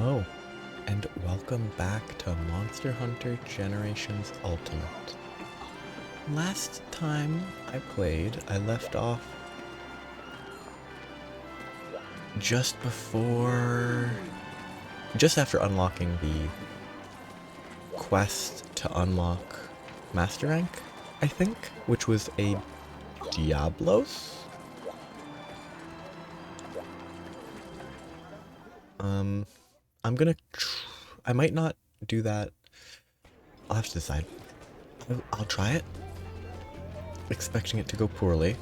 Hello, and welcome back to Monster Hunter Generations Ultimate. Last time I played, I left off just after unlocking the quest to unlock Master Rank, I think, which was a Diabolos? I might not do that. I'll have to decide. I'll try it. Expecting it to go poorly.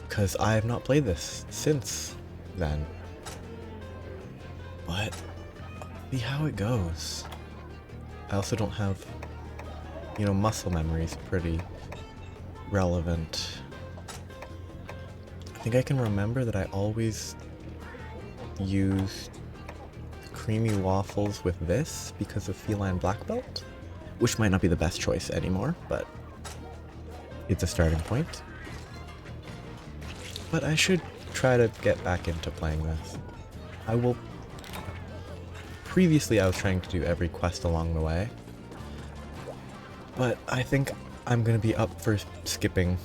Because I have not played this since then. But, see how it goes. I also don't have, muscle memory is pretty relevant. I think I can remember that I always used creamy waffles with this because of feline black belt, which might not be the best choice anymore, but it's a starting point. But I should try to get back into playing this. Previously I was trying to do every quest along the way, but I think I'm gonna be up for skipping,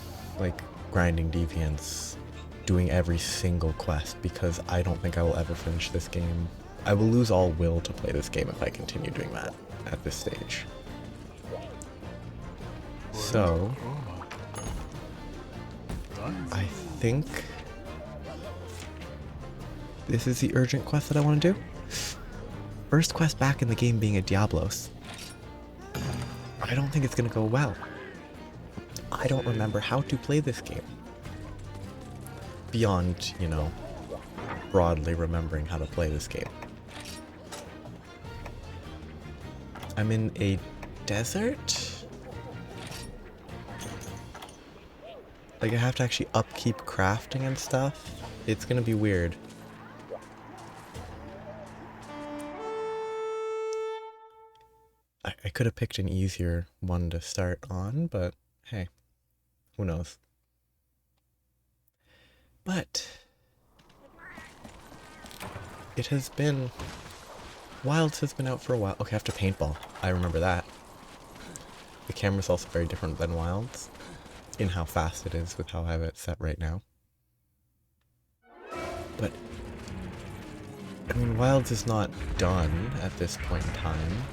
grinding deviants, doing every single quest, because I don't think I will ever finish this game. I will lose all will to play this game if I continue doing that at this stage. So, I think this is the urgent quest that I want to do. First quest back in the game being a Diabolos. I don't think it's going to go well. I don't remember how to play this game. Beyond, broadly remembering how to play this game. I'm in a desert? I have to actually upkeep crafting and stuff. It's gonna be weird. I could have picked an easier one to start on, but hey, who knows? But it has been... Wilds has been out for a while. Okay, I have to paintball. I remember that. The camera's also very different than Wilds in how fast it is with how I have it set right now. But, Wilds is not done at this point in time.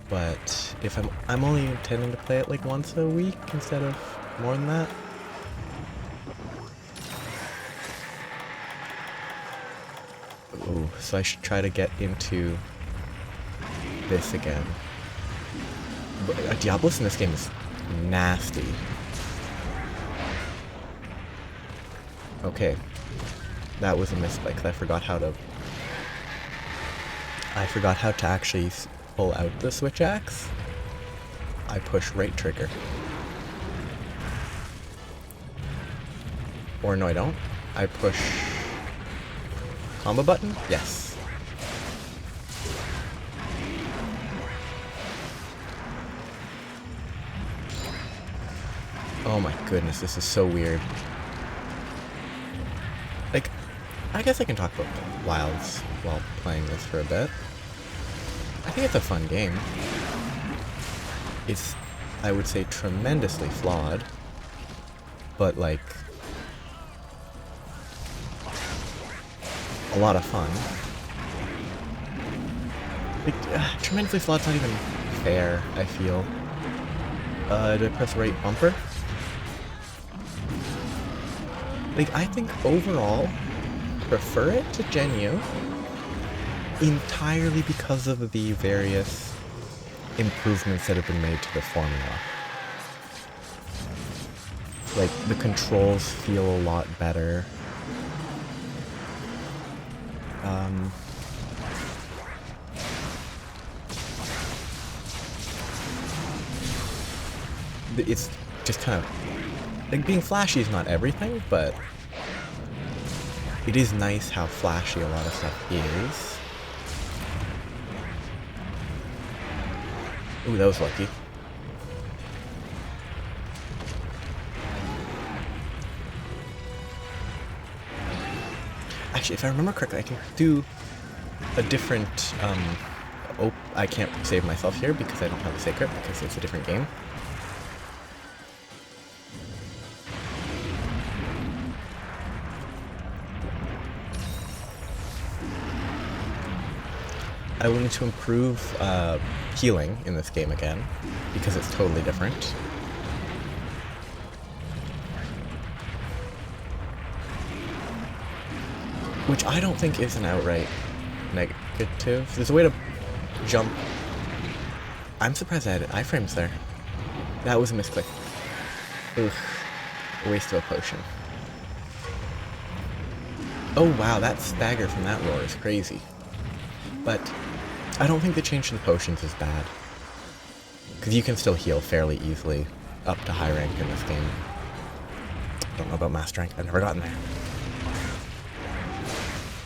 But if I'm only intending to play it once a week instead of more than that. Ooh, so I should try to get into this again. But Diabolos in this game is nasty. Okay, that was a misplay because I forgot how to actually pull out the switch axe. I push right trigger. Or no, I don't. I push combo button? Yes. Oh my goodness, this is so weird. I guess I can talk about Wilds while playing this for a bit. I think it's a fun game. It's, I would say, tremendously flawed, but a lot of fun. Tremendously flawed's not even fair, I feel. Did I press right bumper? I think overall, prefer it to GenU entirely because of the various improvements that have been made to the formula. The controls feel a lot better. It's just kind of... being flashy is not everything, but it is nice how flashy a lot of stuff is. Ooh, that was lucky. Actually, if I remember correctly, I can do a different, oh, I can't save myself here because I don't have a secret, because it's a different game. I will need to improve healing in this game again, because it's totally different. Which I don't think is an outright negative. There's a way to jump. I'm surprised I had iframes there. That was a misclick. Ugh. A waste of a potion. Oh wow, that stagger from that roar is crazy. But I don't think the change to the potions is bad. Because you can still heal fairly easily up to high rank in this game. Don't know about master rank, I've never gotten there.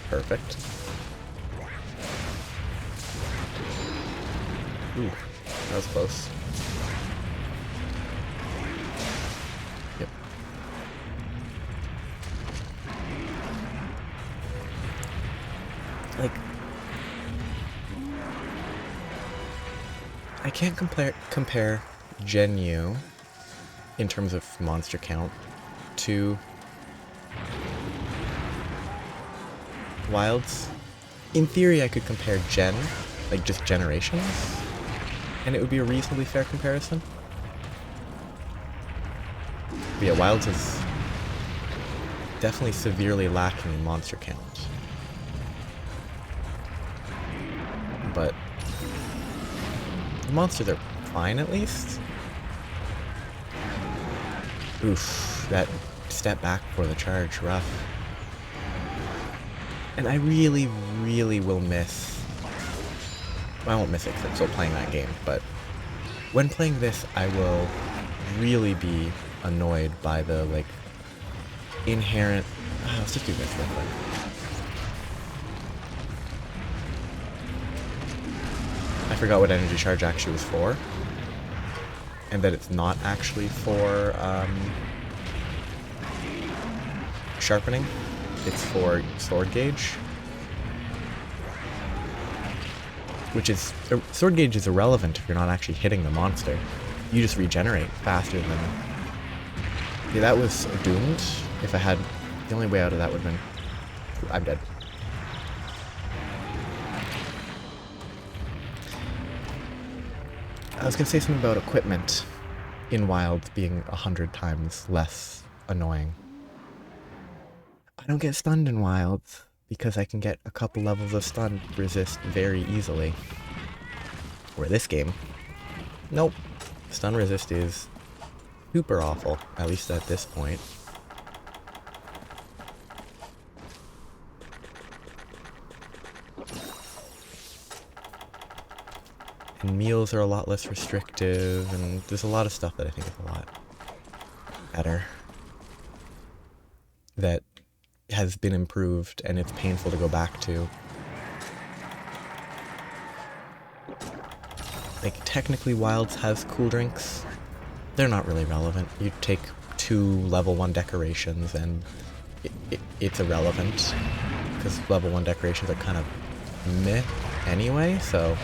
Perfect. Ooh, that was close. Yep. Like, I can't compare GenU in terms of monster count to Wilds. In theory, I could compare like just generations, and it would be a reasonably fair comparison. But yeah, Wilds is definitely severely lacking in monster count. But the monsters are fine at least. Oof, that step back before the charge, rough. And I really, really will miss... Well, I won't miss it because I'm still playing that game, but when playing this, I will really be annoyed by the, like, inherent... let's just do this real quick. I forgot what energy charge actually was for, and that it's not actually for, sharpening. It's for sword gauge, which is... sword gauge is irrelevant if you're not actually hitting the monster. You just regenerate faster than... Yeah, that was doomed. If I had... The only way out of that would have been... I'm dead. I was gonna say something about equipment in Wild being 100 times less annoying. I don't get stunned in Wilds because I can get a couple levels of stun resist very easily. Where this game, nope. Stun resist is super awful, at least at this point. And meals are a lot less restrictive, and there's a lot of stuff that I think is a lot better. That has been improved, and it's painful to go back to. Like, technically Wilds has cool drinks. They're not really relevant. You take 2 level 1 decorations and it's irrelevant. Because level 1 decorations are kind of meh anyway, so...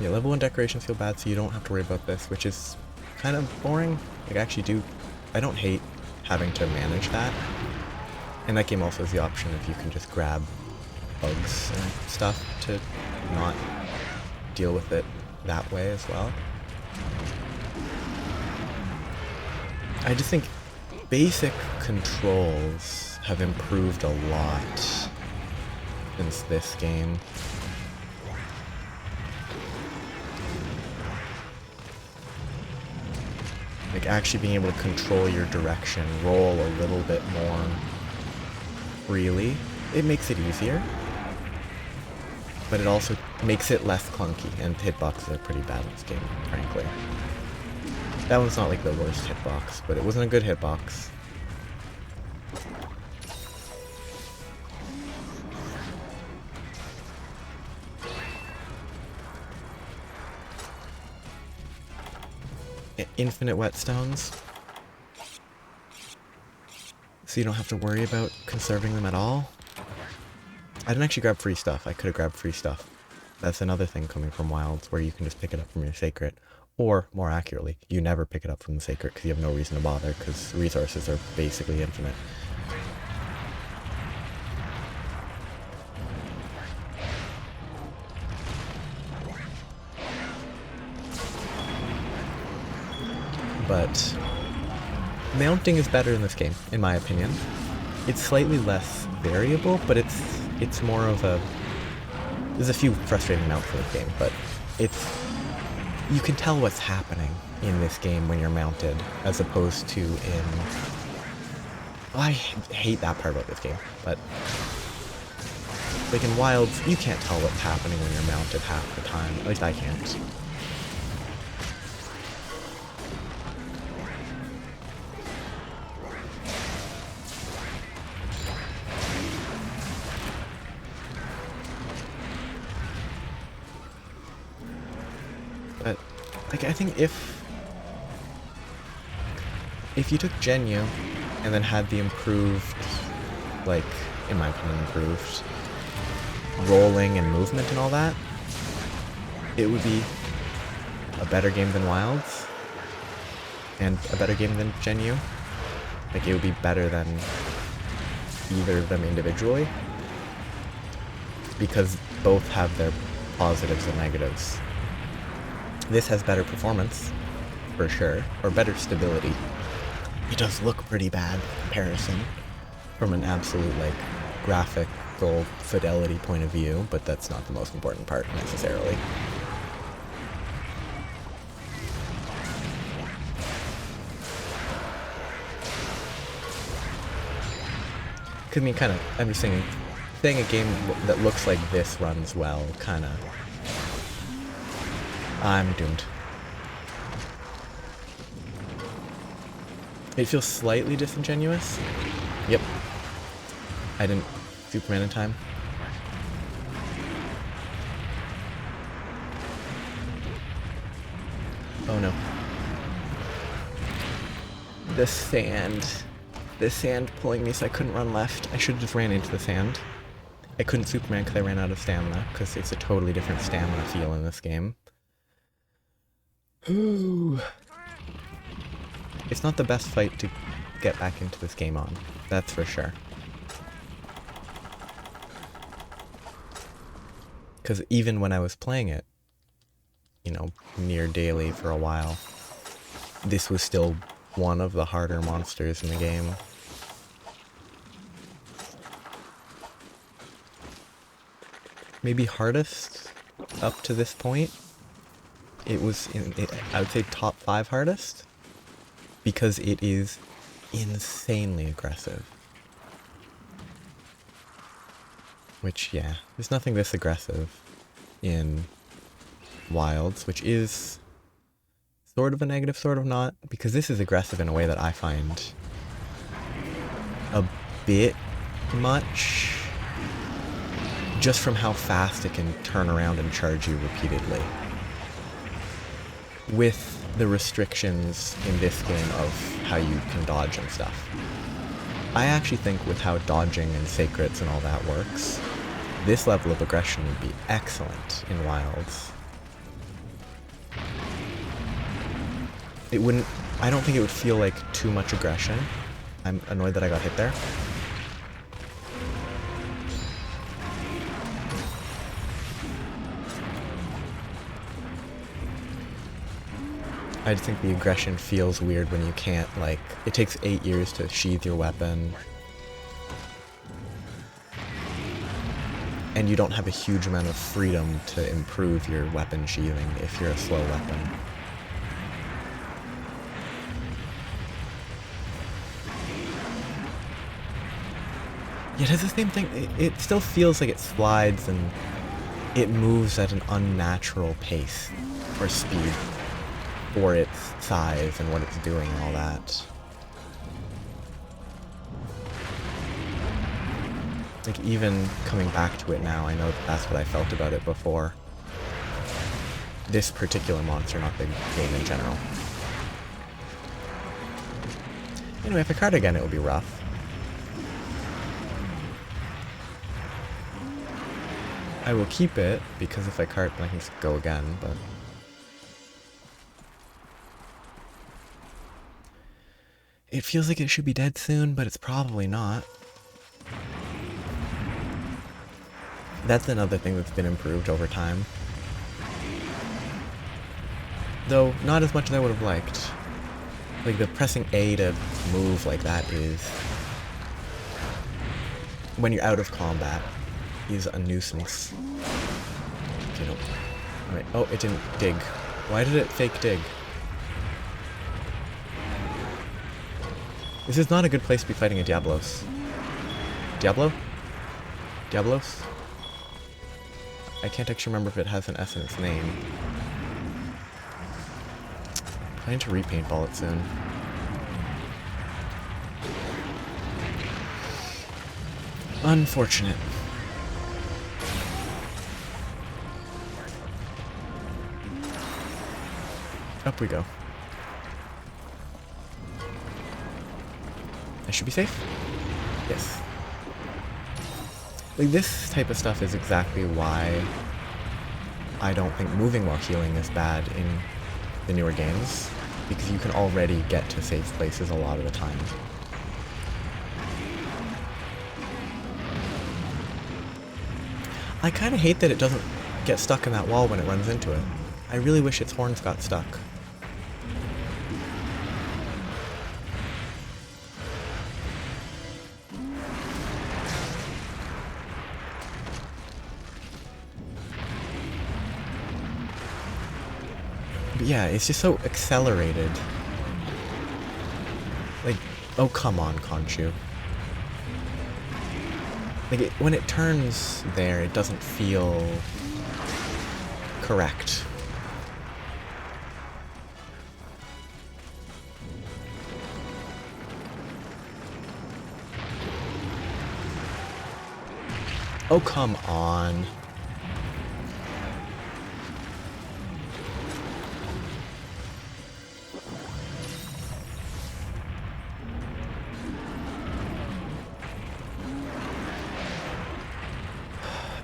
Yeah, level 1 decorations feel bad, so you don't have to worry about this, which is kind of boring. Like, I actually do... I don't hate having to manage that. And that game also has the option of you can just grab bugs and stuff to not deal with it that way as well. I just think basic controls have improved a lot since this game. Like, actually being able to control your direction, roll a little bit more freely, it makes it easier. but it also makes it less clunky, and hitboxes are pretty bad in this game, frankly. That one's not like the worst hitbox, but it wasn't a good hitbox. Infinite whetstones, so you don't have to worry about conserving them at all. I didn't actually grab free stuff. I could have grabbed free stuff. That's another thing coming from Wilds, where you can just pick it up from your sacred. Or, more accurately, you never pick it up from the sacred because you have no reason to bother, because resources are basically infinite. But mounting is better in this game, in my opinion. It's slightly less variable, but it's more of a... There's a few frustrating mounts in this game, but you can tell what's happening in this game when you're mounted, as opposed to in... Well, I hate that part about this game, but... Like in Wilds, you can't tell what's happening when you're mounted half the time. At least I can't. But, like, I think if you took GenU and then had the improved, like, in my opinion, improved rolling and movement and all that, it would be a better game than Wilds, and a better game than GenU. Like, it would be better than either of them individually, because both have their positives and negatives. This has better performance, for sure, or better stability. It does look pretty bad in comparison, from an absolute, like, graphical fidelity point of view, but that's not the most important part, necessarily. Cause I mean, I'm just saying a game that looks like this runs well, I'm doomed. It feels slightly disingenuous. Yep. I didn't Superman in time. Oh no. The sand pulling me so I couldn't run left. I should have just ran into the sand. I couldn't Superman because I ran out of stamina, because it's a totally different stamina feel in this game. Ooh. It's not the best fight to get back into this game on, that's for sure. Because even when I was playing it, you know, near daily for a while, this was still one of the harder monsters in the game. Maybe hardest up to this point. It was, I would say, top 5 hardest, because it is insanely aggressive. Which, yeah, there's nothing this aggressive in Wilds, which is sort of a negative, sort of not, because this is aggressive in a way that I find a bit much, just from how fast it can turn around and charge you repeatedly. With the restrictions in this game of how you can dodge and stuff. I actually think with how dodging and sacreds and all that works, this level of aggression would be excellent in Wilds. It wouldn't... I don't think it would feel like too much aggression. I'm annoyed that I got hit there. I just think the aggression feels weird when you can't, like... It takes 8 years to sheath your weapon. And you don't have a huge amount of freedom to improve your weapon sheathing if you're a slow weapon. Yeah, it has the same thing. It still feels like it slides, and it moves at an unnatural pace or speed for its size and what it's doing and all that. Like, even coming back to it now, I know that that's what I felt about it before. This particular monster, not the game in general. Anyway, if I card again, it will be rough. I will keep it, because if I card, then I can just go again, but... It feels like it should be dead soon, but it's probably not. That's another thing that's been improved over time. Though, not as much as I would have liked. Like, the pressing A to move like that is... when you're out of combat, is a nuisance. Okay, no. Alright, oh, it didn't dig. Why did it fake dig? This is not a good place to be fighting a Diabolos. Diablo? Diabolos? I can't actually remember if it has an S in its name. I'm planning to repaintball it soon. Unfortunate. Up we go. I should be safe? Yes. Like, this type of stuff is exactly why I don't think moving while healing is bad in the newer games, because you can already get to safe places a lot of the time. I kind of hate that it doesn't get stuck in that wall when it runs into it. I really wish its horns got stuck. But yeah, it's just so accelerated. Like, oh come on, Conchu. Like, when it turns there, it doesn't feel correct. Oh, come on.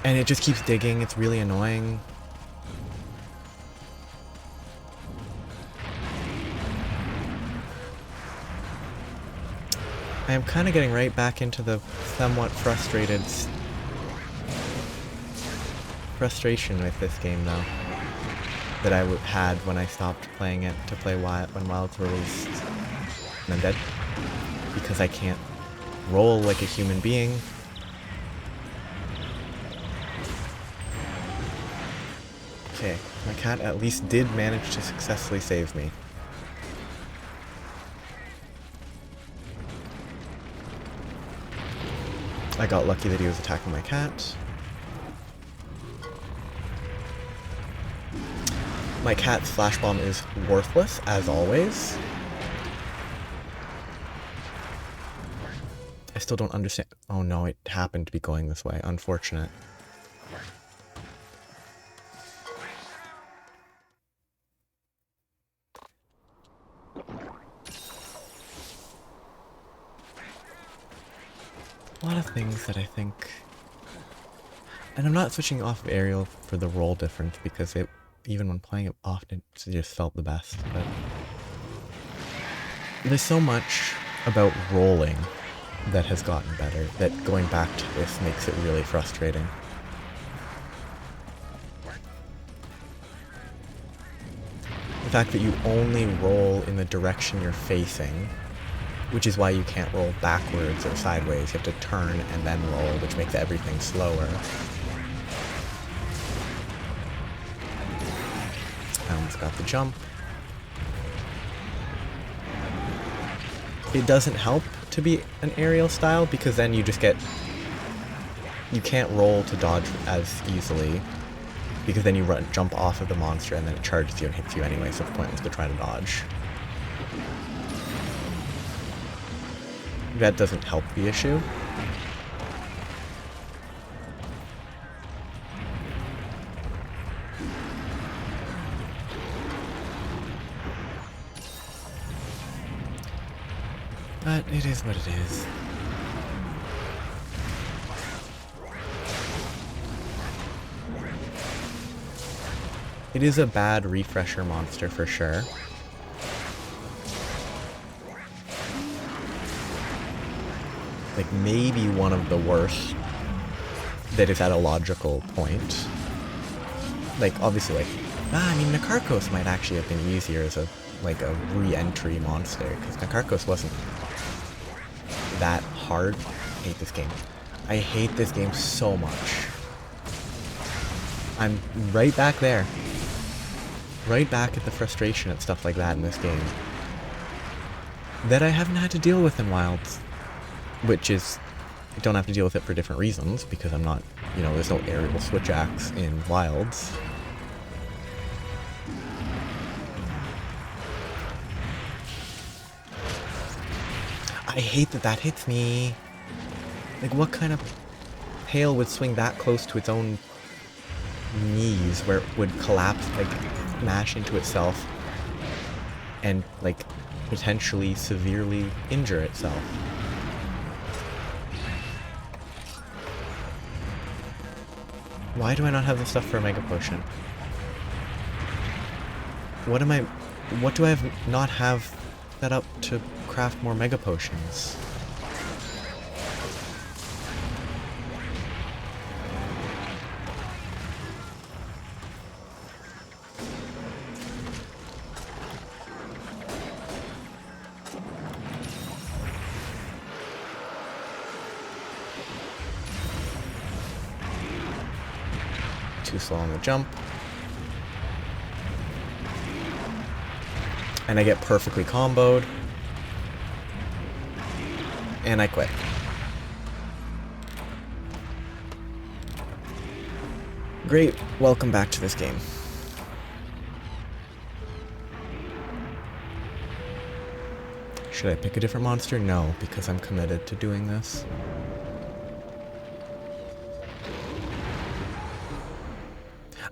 And it just keeps digging, it's really annoying. I am kind of getting right back into the somewhat frustration with this game, though, that I had when I stopped playing it to play when Wilds released. And I'm dead. Because I can't roll like a human being. Okay, my cat at least did manage to successfully save me. I got lucky that he was attacking my cat. My cat's flash bomb is worthless, as always. I still don't understand. Oh no, it happened to be going this way. Unfortunate. A lot of things that I think... And I'm not switching off of aerial for the roll difference, because it, even when playing it often, it just felt the best, but... There's so much about rolling that has gotten better, that going back to this makes it really frustrating. The fact that you only roll in the direction you're facing, which is why you can't roll backwards or sideways. You have to turn and then roll, which makes everything slower. I almost got the jump. It doesn't help to be an aerial style, because then you just get... You can't roll to dodge as easily, Because then you jump off of the monster and then it charges you and hits you anyway, so it's pointless to try to dodge. That doesn't help the issue. But it is what it is. It is a bad refresher monster for sure. Like, maybe one of the worst that is at a logical point. Like, obviously, like, I mean, Nakarkos might actually have been easier as a re-entry monster, because Nakarkos wasn't that hard. I hate this game. I hate this game so much. I'm right back there. Right back at the frustration at stuff like that in this game. That I haven't had to deal with in Wilds. Which is, I don't have to deal with it for different reasons, because I'm not, you know, there's no aerial switch axe in Wilds. I hate that that hits me. Like, what kind of hail would swing that close to its own knees, where it would collapse, like, smash into itself, and, like, potentially severely injure itself? Why do I not have the stuff for a Mega Potion? What do I not have set up to craft more Mega Potions? Too slow on the jump. And I get perfectly comboed. And I quit. Great, welcome back to this game. Should I pick a different monster? No, because I'm committed to doing this.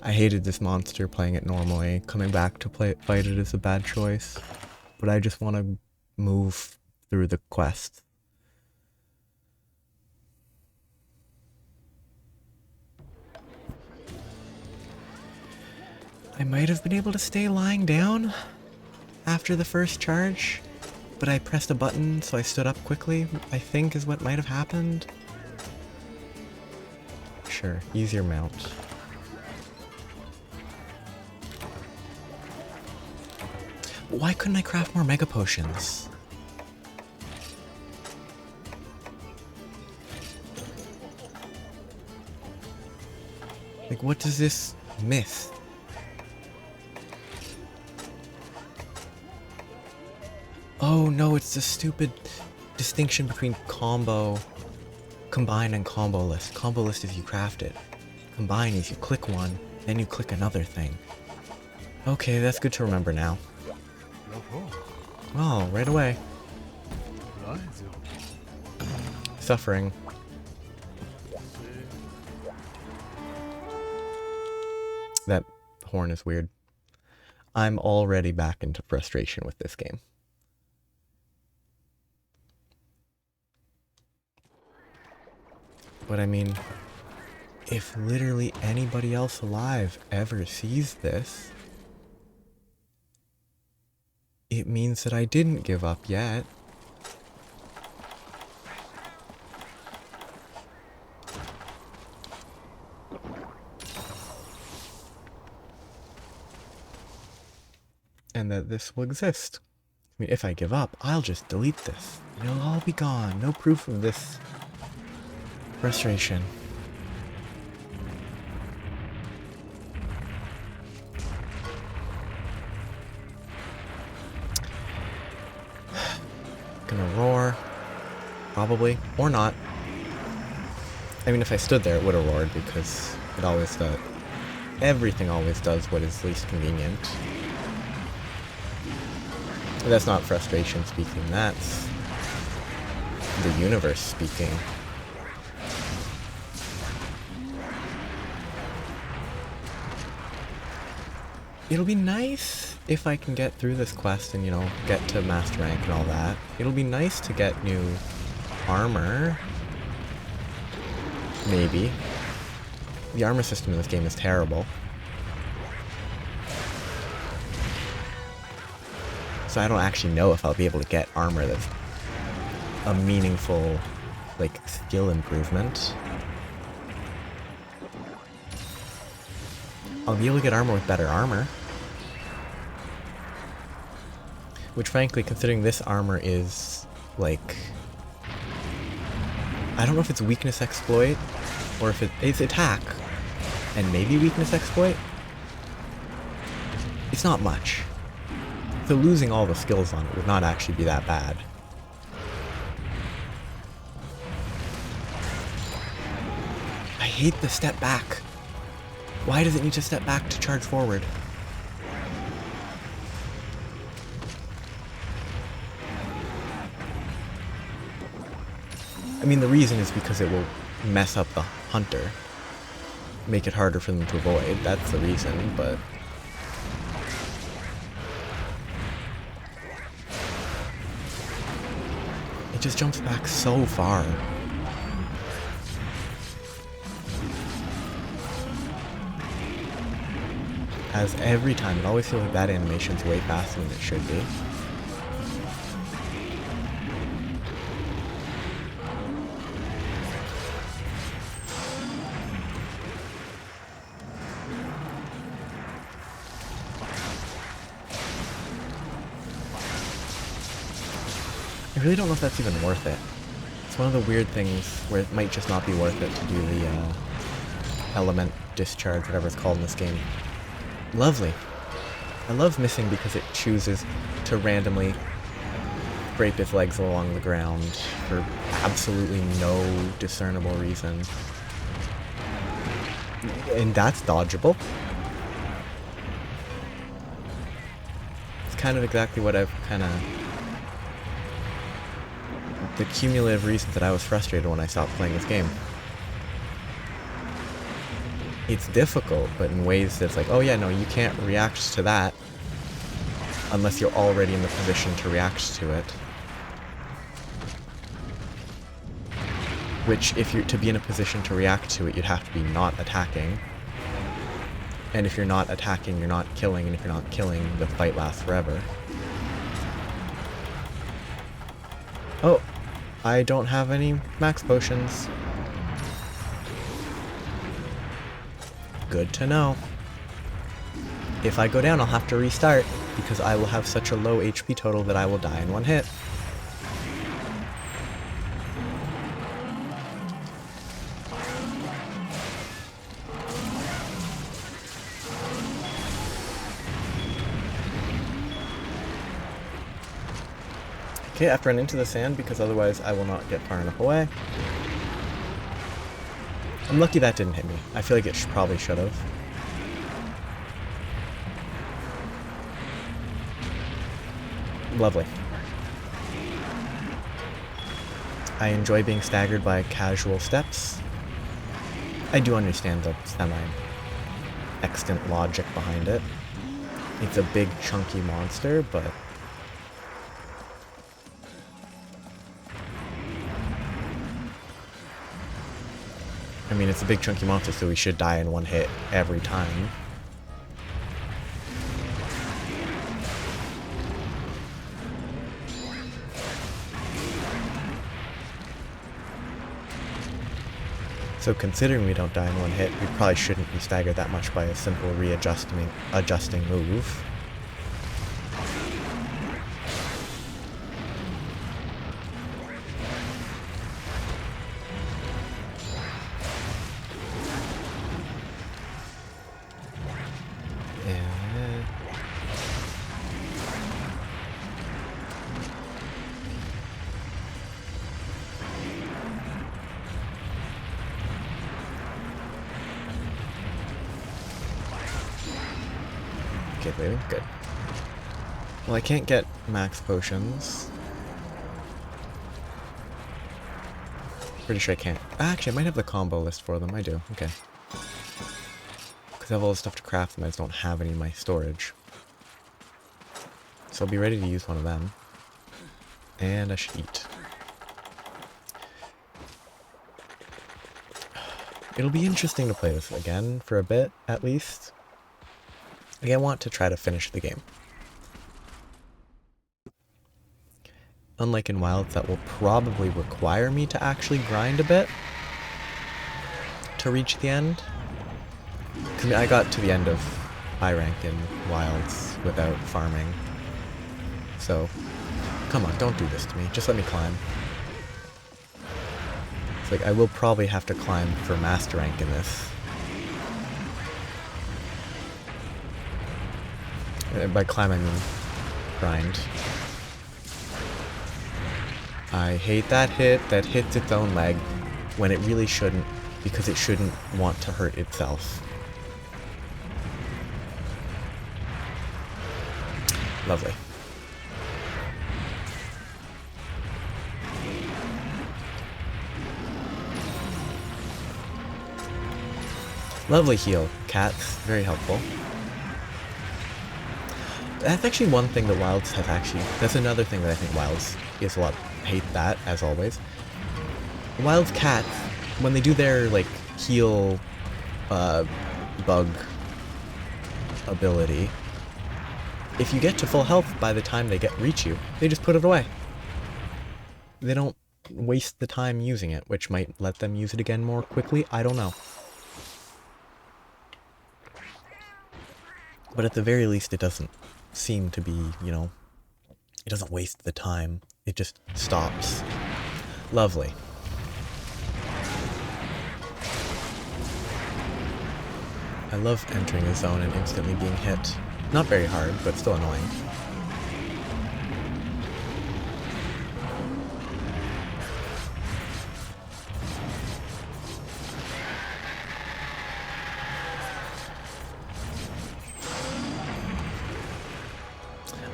I hated this monster playing it normally. Coming back to fight it is a bad choice. But I just want to move through the quest. I might have been able to stay lying down after the first charge, but I pressed a button so I stood up quickly, I think is what might have happened. Sure, easier mount. Why couldn't I craft more Mega Potions? Like, what does this miss? Oh no, it's the stupid distinction between combine and combo list. Combo list is you craft it. Combine is you click one, then you click another thing. Okay, that's good to remember now. Oh, right away. Suffering. That horn is weird. I'm already back into frustration with this game. But I mean, if literally anybody else alive ever sees this, it means that I didn't give up yet. And that this will exist. I mean, if I give up, I'll just delete this. It'll all be gone. No proof of this frustration. Gonna roar. Probably. Or not. I mean, if I stood there, it would have roared because it always does. everything always does what is least convenient. That's not frustration speaking, that's the universe speaking. It'll be nice if I can get through this quest and, you know, get to master rank and all that. It'll be nice to get new armor. Maybe. The armor system in this game is terrible. So I don't actually know if I'll be able to get armor that's a meaningful, like, skill improvement. I'll be able to get armor with better armor. Which, frankly, considering this armor is, like... I don't know if it's weakness exploit, or if it's attack, and maybe weakness exploit. It's not much. So losing all the skills on it would not actually be that bad. I hate the step back. Why does it need to step back to charge forward? I mean, the reason is because it will mess up the hunter. Make it harder for them to avoid. That's the reason, but... it just jumps back so far. As every time, it always feels like that animation's way faster than it should be. I really don't know if that's even worth it. It's one of the weird things where it might just not be worth it to do the element discharge, whatever it's called in this game. Lovely. I love missing because it chooses to randomly scrape its legs along the ground for absolutely no discernible reason. And that's dodgeable. It's kind of exactly what I've kind of... the cumulative reasons that I was frustrated when I stopped playing this game. It's difficult, but in ways that's like, oh yeah, no, you can't react to that unless you're already in the position to react to it. Which, if you're to be in a position to react to it, you'd have to be not attacking. And if you're not attacking, you're not killing, and if you're not killing, the fight lasts forever. Oh, I don't have any max potions. Good to know. If I go down, I'll have to restart, because I will have such a low HP total that I will die in one hit. Okay, I have to run into the sand because otherwise I will not get far enough away. I'm lucky that didn't hit me. I feel like it probably should have. Lovely. I enjoy being staggered by casual steps. I do understand the semi-extant logic behind it. It's a big, chunky monster, but... I mean, it's a big chunky monster, so we should die in one hit every time. So considering we don't die in one hit, we probably shouldn't be staggered that much by a simple adjusting move. Okay, leaving. Good. Well, I can't get max potions. Pretty sure I can't. Actually, I might have the combo list for them. I do. Okay. Because I have all the stuff to craft them, I just don't have any in my storage. So I'll be ready to use one of them. And I should eat. It'll be interesting to play this again for a bit, at least. Like, I want to try to finish the game. Unlike in Wilds, that will probably require me to actually grind a bit to reach the end. Because I mean, I got to the end of high rank in Wilds without farming. So, come on, don't do this to me. Just let me climb. It's like, I will probably have to climb for master rank in this. By climb, I mean grind. I hate that hit that hits its own leg when it really shouldn't, because it shouldn't want to hurt itself. Lovely. Lovely heal, cats. Very helpful. That's actually one thing that Wilds has actually... That's another thing that I think Wilds is a lot... Hate that, as always. Wilds cats, when they do their, like, heal bug ability, if you get to full health by the time they reach you, they just put it away. They don't waste the time using it, which might let them use it again more quickly. I don't know. But at the very least, it doesn't seem to be, you know, it doesn't waste the time. It just stops. Lovely. I love entering a zone and instantly being hit. Not very hard, but still annoying.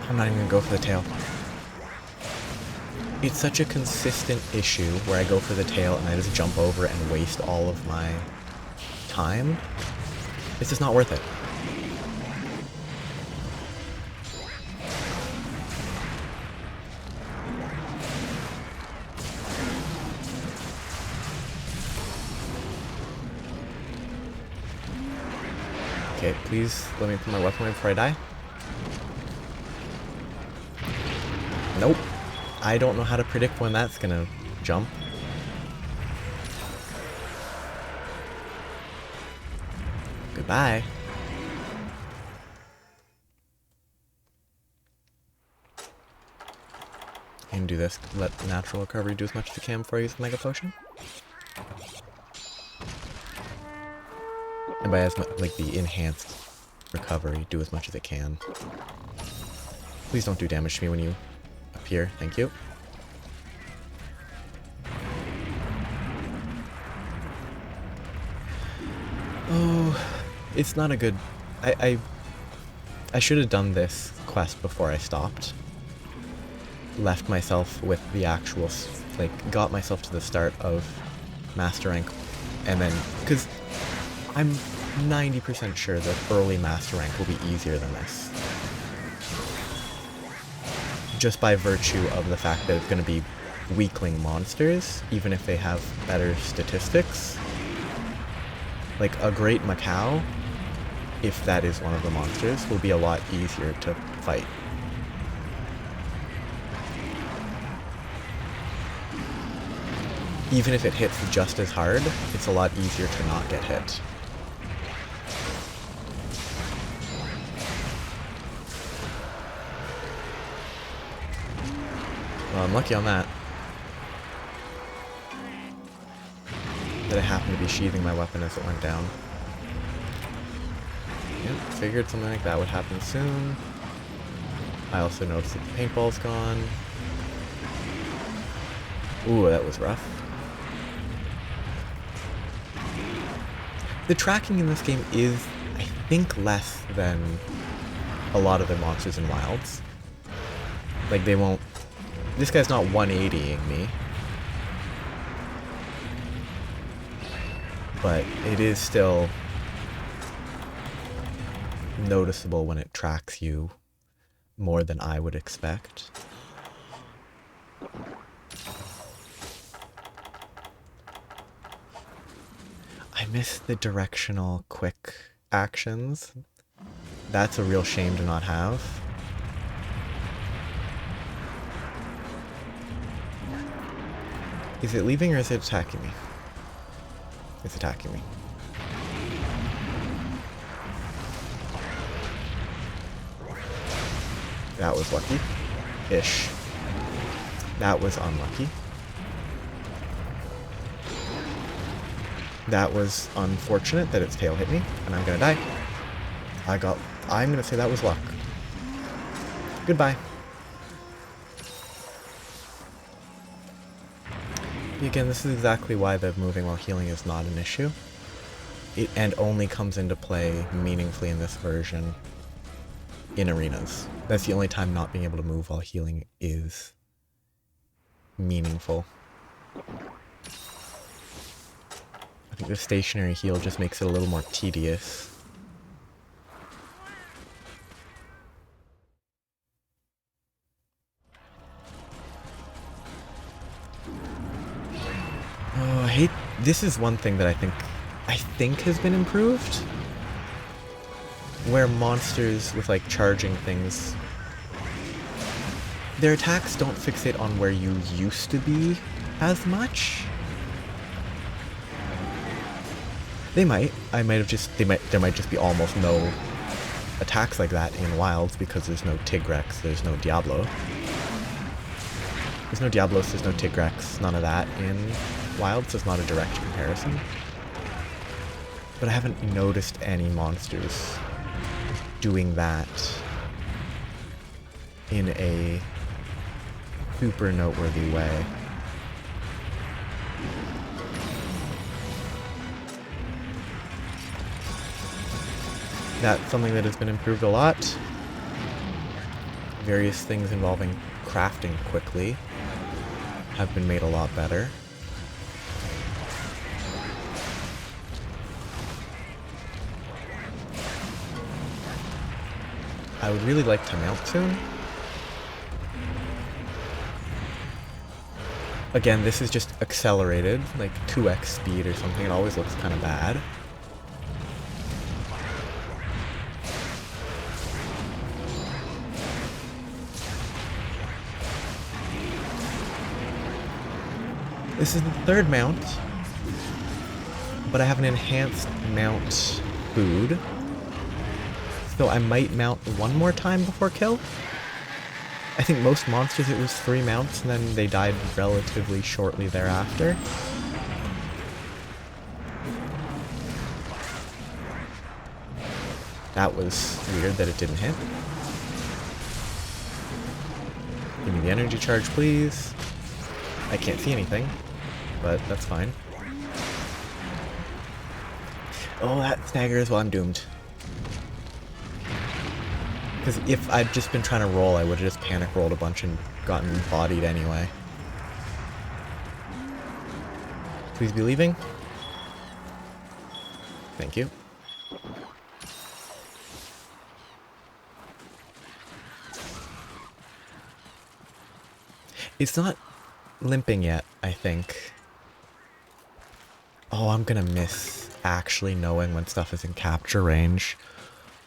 I'm not even gonna go for the tail. It's such a consistent issue where I go for the tail and I just jump over it and waste all of my time. It's just not worth it. Okay, please let me put my weapon away before I die. Nope. I don't know how to predict when that's gonna jump. Goodbye. And do this. Let natural recovery do as much as it can before I use the Mega Potion. And by as much, like the enhanced recovery, do as much as it can. Please don't do damage to me when you appear. Thank you. Oh, it's not a good... I should have done this quest before I stopped. Left myself with the actual, like, got myself to the start of Master Rank, and then, because I'm 90% sure that early Master Rank will be easier than this. Just by virtue of the fact that it's going to be weakling monsters, even if they have better statistics. Like, a Great Macau, if that is one of the monsters, will be a lot easier to fight. Even if it hits just as hard, it's a lot easier to not get hit. Well, I'm lucky on that. That I happened to be sheathing my weapon as it went down. Yep, figured something like that would happen soon. I also noticed that the paintball's gone. Ooh, that was rough. The tracking in this game is, I think, less than a lot of the monsters in Wilds. Like, they won't... This guy's not 180ing me. But it is still noticeable when it tracks you more than I would expect. I miss the directional quick actions. That's a real shame to not have. Is it leaving or is it attacking me? It's attacking me. That was lucky. Ish. That was unlucky. That was unfortunate that its tail hit me, and I'm gonna die. I'm gonna say that was luck. Goodbye. Again, this is exactly why the moving while healing is not an issue. And only comes into play meaningfully in this version in arenas. That's the only time not being able to move while healing is meaningful. I think the stationary heal just makes it a little more tedious. Oh, I hate... This is one thing that I think has been improved. Where monsters with, like, charging things... Their attacks don't fixate on where you used to be as much. They might. There might just be almost no attacks like that in Wilds because there's no Tigrex, there's no Diablo. There's no Diabolos, there's no Tigrex, none of that in Wilds, so it's not a direct comparison. But I haven't noticed any monsters doing that in a super noteworthy way. That's something that has been improved a lot. Various things involving crafting quickly have been made a lot better. I would really like to mount soon. Again, this is just accelerated, like 2x speed or something. It always looks kind of bad. This is the third mount, but I have an enhanced mount food. So I might mount one more time before kill. I think most monsters it was 3 mounts and then they died relatively shortly thereafter. That was weird that it didn't hit. Give me the energy charge, please. I can't see anything, but that's fine. Oh, that staggers, well, I'm doomed. Because if I'd just been trying to roll, I would have just panic rolled a bunch and gotten bodied anyway. Please be leaving. Thank you. It's not limping yet, I think. Oh, I'm gonna miss actually knowing when stuff is in capture range.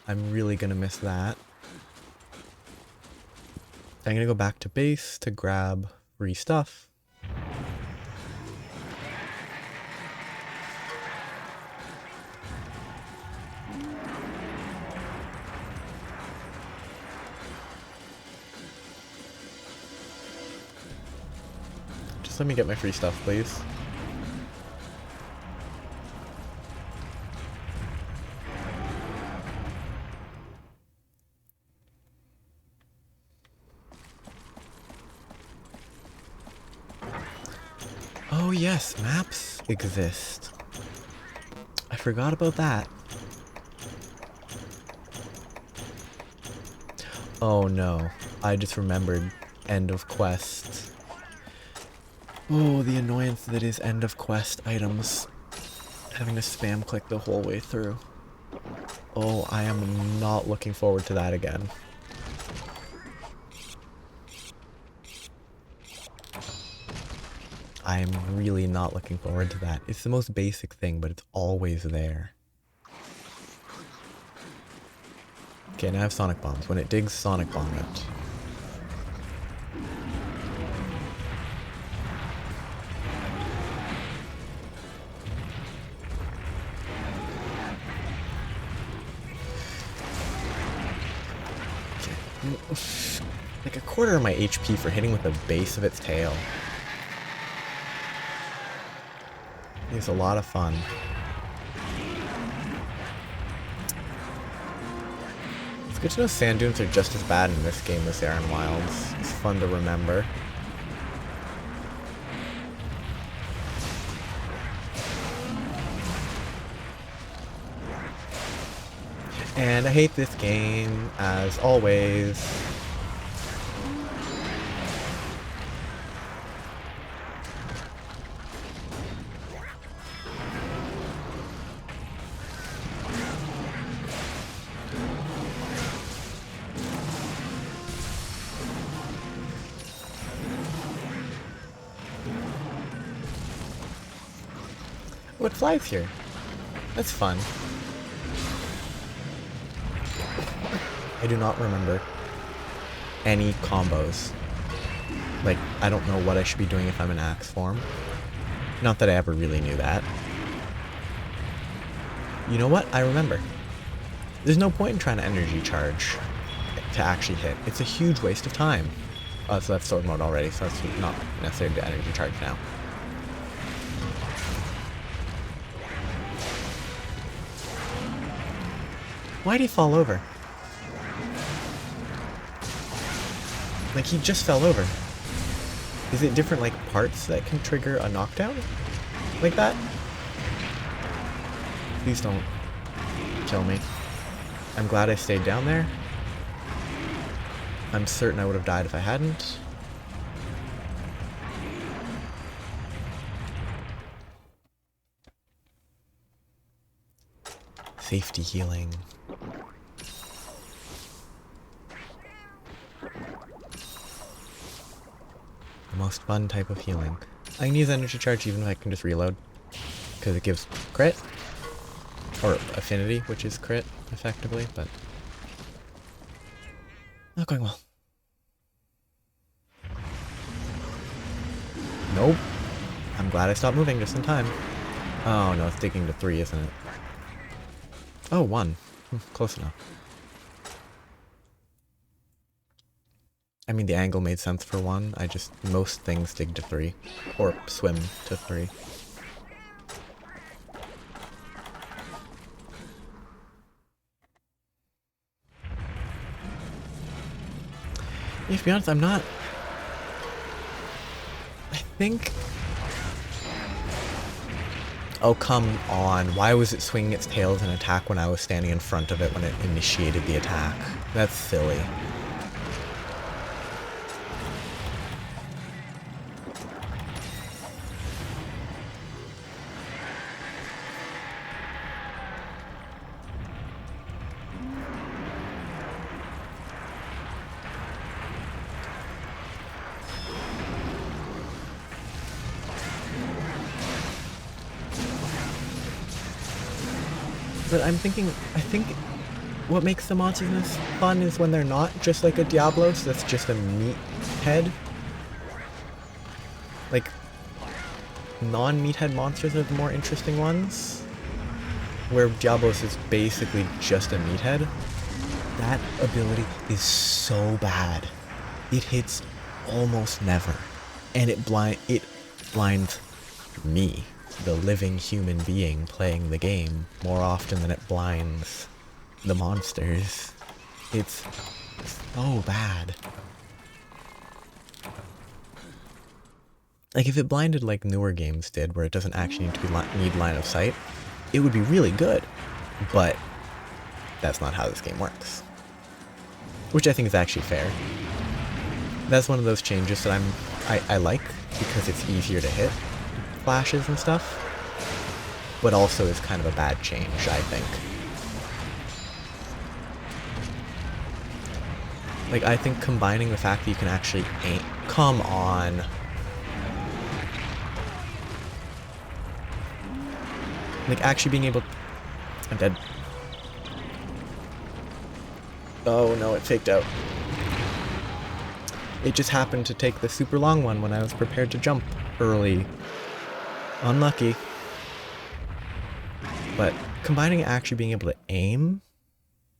I'm really gonna miss that. I'm gonna go back to base to grab free stuff. Just let me get my free stuff, please. Oh yes, maps exist. I forgot about that. Oh no, I just remembered end of quest. Oh, the annoyance that is end of quest items. Having to spam click the whole way through. Oh, I am not looking forward to that again. I am really not looking forward to that. It's the most basic thing, but it's always there. Okay, now I have Sonic Bombs. When it digs, Sonic Bomb it. Like a quarter of my HP for hitting with the base of its tail. It's a lot of fun. It's good to know sand dunes are just as bad in this game as they are in Wilds. It's fun to remember. And I hate this game, as always. Oh, it flies here. That's fun. I do not remember any combos. Like, I don't know what I should be doing if I'm in axe form. Not that I ever really knew that. You know what? I remember. There's no point in trying to energy charge to actually hit. It's a huge waste of time. Oh, so that's sword mode already, so that's not necessary to energy charge now. Why'd he fall over? Like, he just fell over. Is it different, like, parts that can trigger a knockdown? Like that? Please don't kill me. I'm glad I stayed down there. I'm certain I would have died if I hadn't. Safety healing. The most fun type of healing. I can use energy charge even if I can just reload, because it gives crit, or affinity, which is crit, effectively, but not going well. Nope. I'm glad I stopped moving just in time. Oh no, it's digging to 3, isn't it? Oh, 1. Close enough. I mean, the angle made sense for 1. Most things dig to 3. Or swim to 3. Yeah, to be honest, I'm not... I think... Oh, come on. Why was it swinging its tail as an attack when I was standing in front of it when it initiated the attack? That's silly. But I think what makes the monsters in this fun is when they're not just like a Diabolos that's just a meat head. Like, non-meathead monsters are the more interesting ones, where Diabolos is basically just a meathead. That ability is so bad. It hits almost never, and it blinds me, the living human being playing the game, more often than it blinds the monsters. It's so bad. Like, if it blinded like newer games did, where it doesn't actually need line of sight, it would be really good. But that's not how this game works. which I think is actually fair. That's one of those changes that I like, because it's easier to hit flashes and stuff, but also is kind of a bad change, I think. Like, I think combining the fact that you can actually aim... Come on! Like, actually being able... I'm dead. Oh no, it faked out. It just happened to take the super long one when I was prepared to jump early. Unlucky. But combining actually being able to aim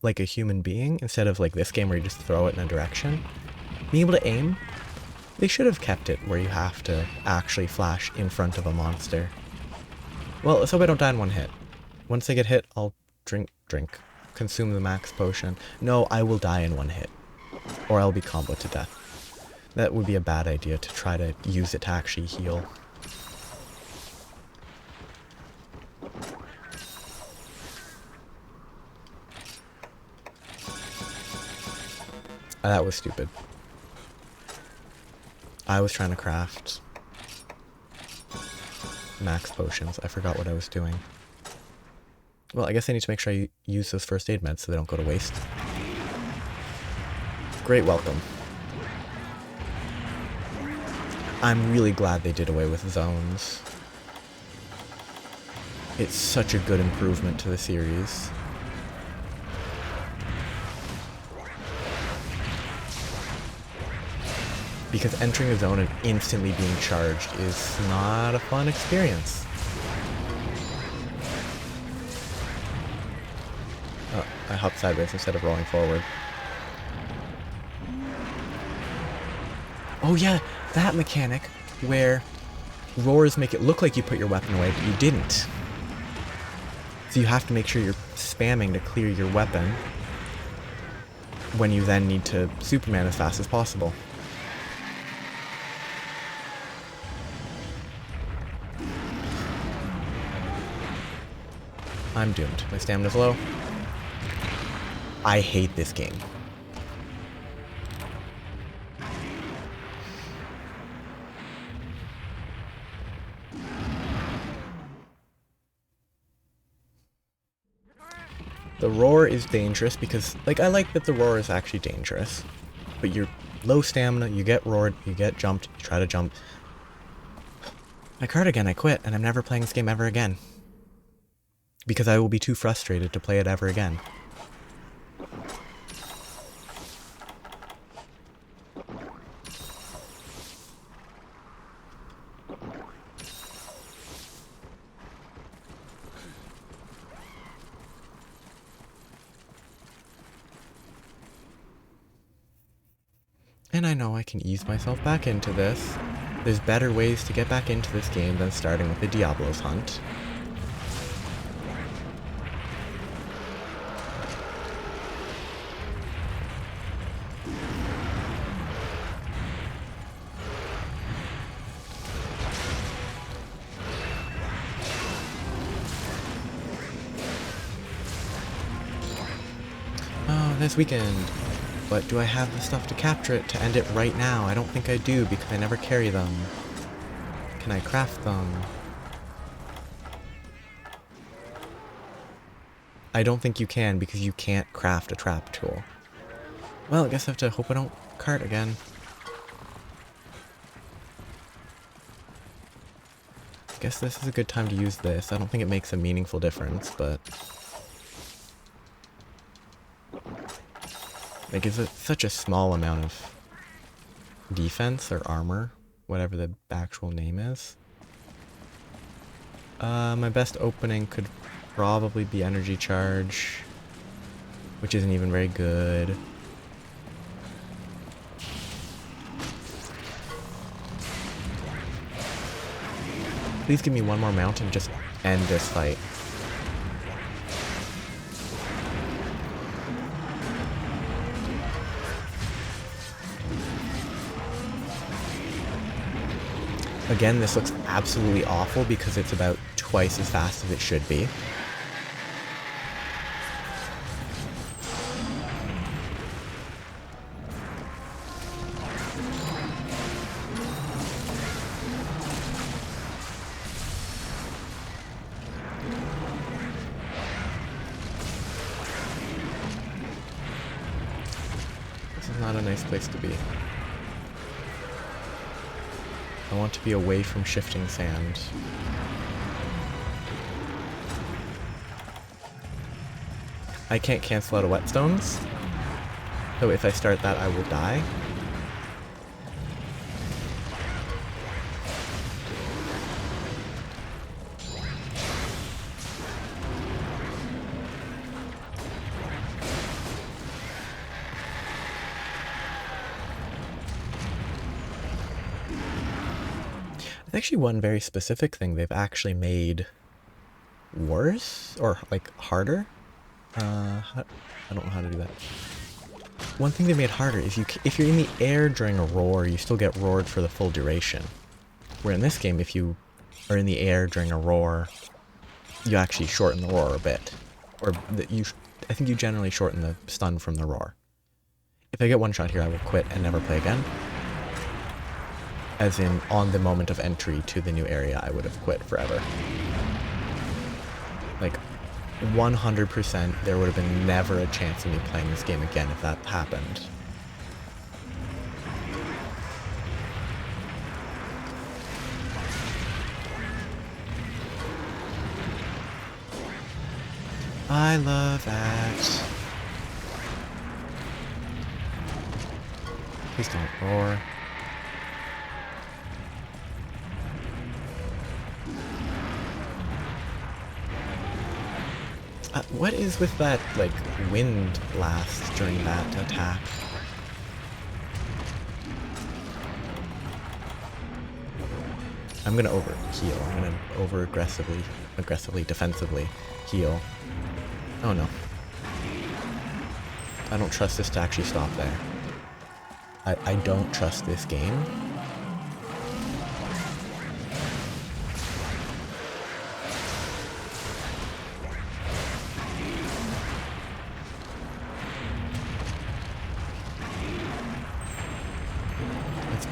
like a human being, instead of like this game where you just throw it in a direction, being able to aim, they should have kept it where you have to actually flash in front of a monster. Well, let's hope I don't die in one hit. Once I get hit, I'll drink. Consume the max potion. No, I will die in one hit. Or I'll be comboed to death. That would be a bad idea, to try to use it to actually heal. That was stupid. I was trying to craft max potions. I forgot what I was doing. Well, I guess I need to make sure I use those first aid meds so they don't go to waste. Great welcome. I'm really glad they did away with zones. It's such a good improvement to the series. Because entering a zone and instantly being charged is not a fun experience. Oh, I hopped sideways instead of rolling forward. Oh yeah, that mechanic where roars make it look like you put your weapon away, but you didn't. So you have to make sure you're spamming to clear your weapon when you then need to Superman as fast as possible. I'm doomed. My stamina's low. I hate this game. The roar is dangerous because, like, I like that the roar is actually dangerous. But you're low stamina, you get roared, you get jumped, you try to jump. I card again, I quit, and I'm never playing this game ever again. Because I will be too frustrated to play it ever again. And I know I can ease myself back into this. There's better ways to get back into this game than starting with the Diabolos hunt. Oh, this weekend. But do I have the stuff to capture it to end it right now? I don't think I do because I never carry them. Can I craft them? I don't think you can because you can't craft a trap tool. Well, I guess I have to hope I don't cart again. I guess this is a good time to use this. I don't think it makes a meaningful difference, but... Like, it's such a small amount of defense or armor, whatever the actual name is. My best opening could probably be energy charge, which isn't even very good. Please give me one more mount and just end this fight. Again, this looks absolutely awful because it's about twice as fast as it should be. not a nice place to be. I want to be away from shifting sand. I can't cancel out of whetstones, so if I start that I will die. There's actually one very specific thing they've actually made worse, or like harder. I don't know how to do that. One thing they made harder is if you're in the air during a roar, you still get roared for the full duration. Where in this game, if you are in the air during a roar, you actually shorten the roar a bit. Or I think you generally shorten the stun from the roar. If I get one shot here, I will quit and never play again. As in, on the moment of entry to the new area, I would have quit forever. Like, 100% there would have been never a chance of me playing this game again if that happened. I love that. Please don't roar. What is with that, like, wind blast during that attack? I'm gonna over-heal. I'm gonna aggressively, defensively heal. Oh no. I don't trust this to actually stop there. I don't trust this game.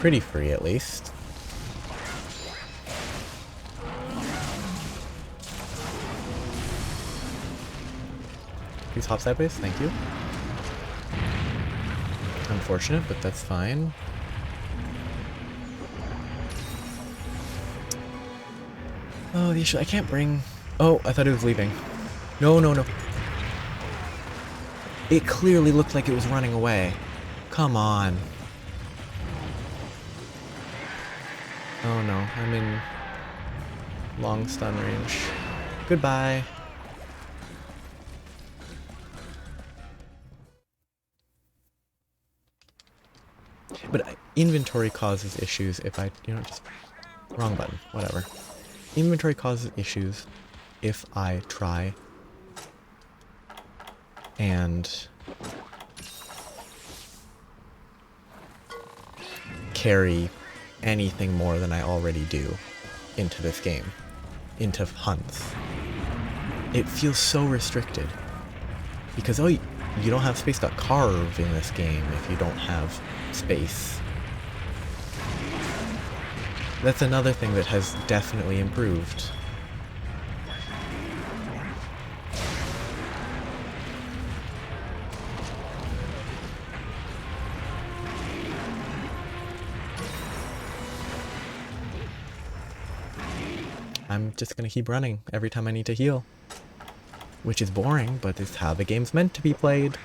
Pretty free, at least. Please hop sideways, thank you. Unfortunate, but that's fine. Oh, the issue, I can't bring... Oh, I thought it was leaving. No, no, no. It clearly looked like it was running away. Come on. Oh no, I'm in long stun range. Goodbye. But inventory causes issues if I, just... Wrong button, whatever. Inventory causes issues if I try and carry anything more than I already do into this game, into hunts. It feels so restricted because you don't have space to carve in this game if you don't have space. That's another thing that has definitely improved. I'm just gonna keep running every time I need to heal. Which is boring, but it's how the game's meant to be played.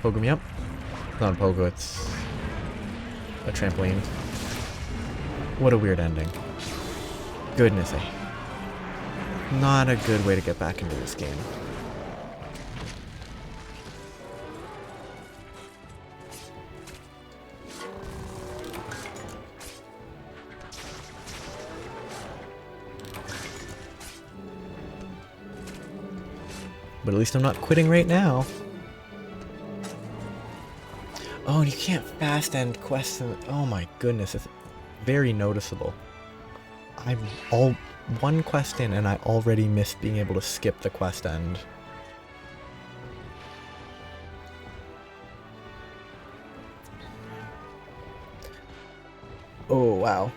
Pogo me up. It's not a pogo, it's a trampoline. What a weird ending. Goodness, not a good way to get back into this game. But at least I'm not quitting right now. Oh, and you can't fast end quests. Oh my goodness, it's very noticeable. I'm all one quest in and I already missed being able to skip the quest end. Oh, wow.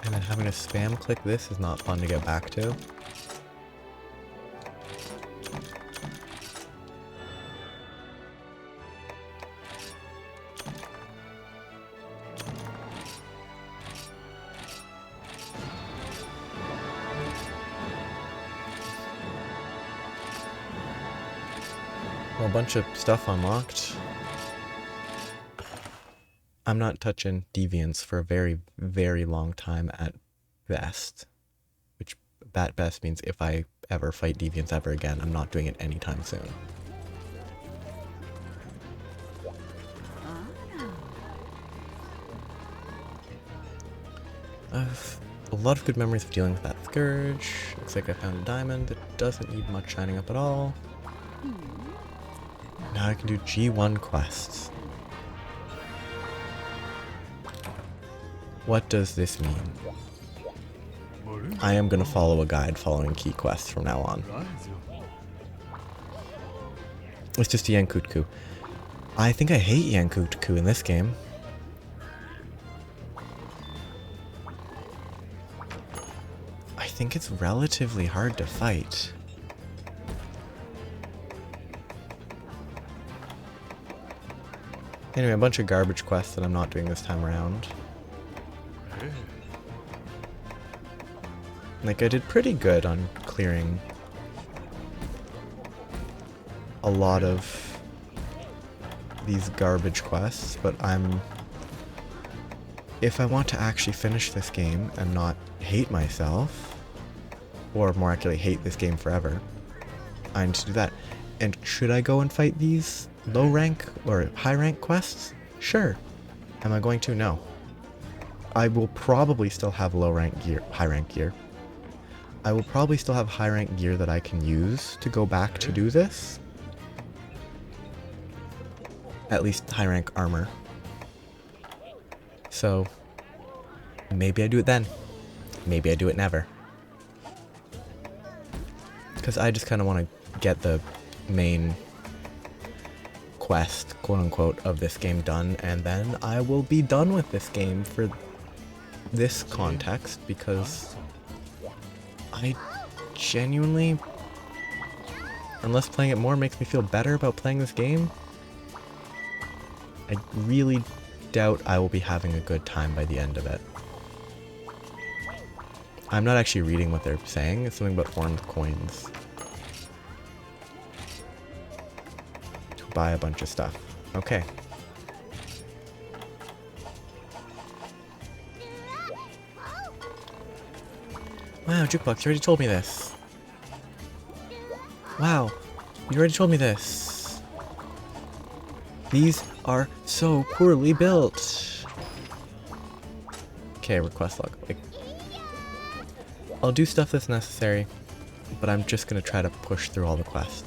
And then having to spam click this is not fun to get back to. Well, a bunch of stuff unlocked. I'm not touching deviants for a very, very long time at best. Which, at best means if I ever fight deviants ever again, I'm not doing it anytime soon. I've a lot of good memories of dealing with that scourge. Looks like I found a diamond that doesn't need much shining up at all. Now I can do G1 quests. What does this mean? I am going to follow a guide following key quests from now on. It's just a Yankutku. I think I hate Yankutku in this game. I think it's relatively hard to fight. Anyway, a bunch of garbage quests that I'm not doing this time around. Like, I did pretty good on clearing a lot of these garbage quests, but if I want to actually finish this game and not hate myself, or more accurately, hate this game forever, I need to do that. And should I go and fight these low rank or high rank quests? Sure. Am I going to? No. I will probably still have low rank gear, high rank gear. I will probably still have high rank gear that I can use to go back to do this. At least high rank armor. So, maybe I do it then. Maybe I do it never. Because I just kind of want to get the main quest, quote unquote, of this game done, and then I will be done with this game for this context, because I genuinely, unless playing it more makes me feel better about playing this game, I really doubt I will be having a good time by the end of it. I'm not actually reading what they're saying. It's something about horned coins. To buy a bunch of stuff. Okay. Wow, Jukebox, you already told me this. Wow, you already told me this. These are so poorly built. Okay, request log. I'll do stuff that's necessary, but I'm just gonna try to push through all the quests.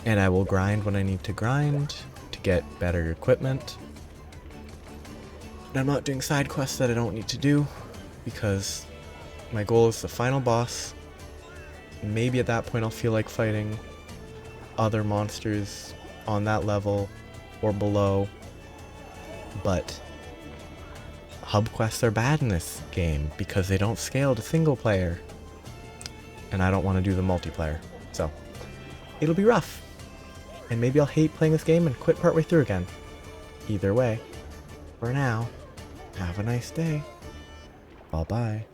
And I will grind when I need to grind to get better equipment. And I'm not doing side quests that I don't need to do, because my goal is the final boss. Maybe at that point I'll feel like fighting other monsters on that level or below, but hub quests are bad in this game because they don't scale to single player, and I don't want to do the multiplayer, so it'll be rough, and maybe I'll hate playing this game and quit partway through again. Either way, for now, have a nice day. Bye bye.